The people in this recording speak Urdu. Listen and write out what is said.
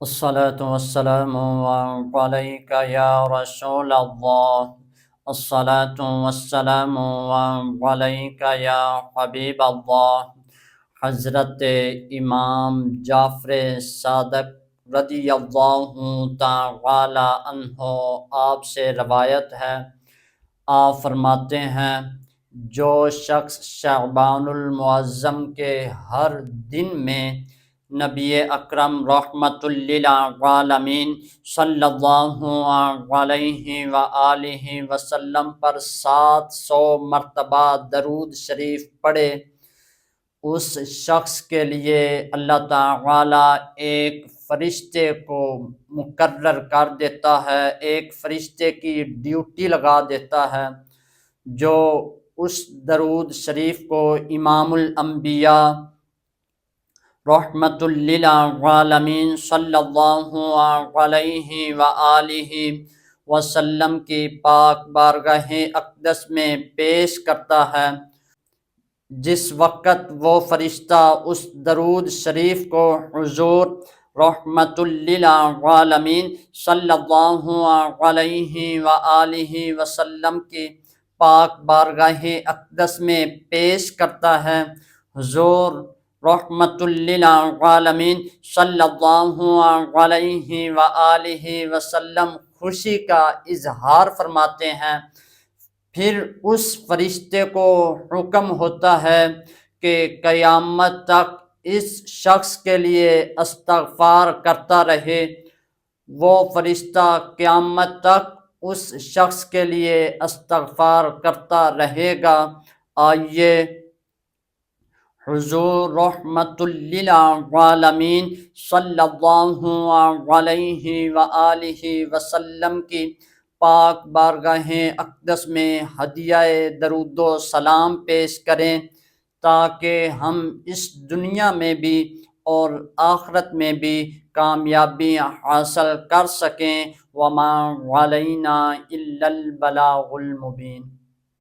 الصلاة والسلام عليك يا رسول الله. الصلاة والسلام عليك يا حبیب اللہ. حضرت امام جعفر صادق رضی اللہ تعالی عنہ آپ سے روایت ہے. آپ فرماتے ہیں جو شخص شعبان المعظم کے ہر دن میں نبی اکرم رحمت للعالمین صلی اللہ علیہ وآلہ وسلم پر 700 مرتبہ درود شریف پڑھے، اس شخص کے لیے اللہ تعالی ایک فرشتے کو مقرر کر دیتا ہے، ایک فرشتے کی ڈیوٹی لگا دیتا ہے جو اس درود شریف کو امام الانبیاء رحمت للعالمین صلی اللہ علیہ وآلہ وسلم کی پاک بارگاہ اقدس میں پیش کرتا ہے. جس وقت وہ فرشتہ اس درود شریف کو حضور رحمت للعالمین صلی اللہ علیہ وآلہ وسلم کی پاک بارگاہ اقدس میں پیش کرتا ہے، حضور رحمت للعالمین صلی اللہ علیہ وآلہ وسلم خوشی کا اظہار فرماتے ہیں. پھر اس فرشتے کو حکم ہوتا ہے کہ قیامت تک اس شخص کے لیے استغفار کرتا رہے. وہ فرشتہ قیامت تک اس شخص کے لیے استغفار کرتا رہے گا. آئیے حضور رحمت للعالمین صلی اللہ علیہ وآلہ وسلم کی پاک بارگاہ اقدس میں ہدیہ درود و سلام پیش کریں تاکہ ہم اس دنیا میں بھی اور آخرت میں بھی کامیابی حاصل کر سکیں. وما علینا الا البلاغ المبین.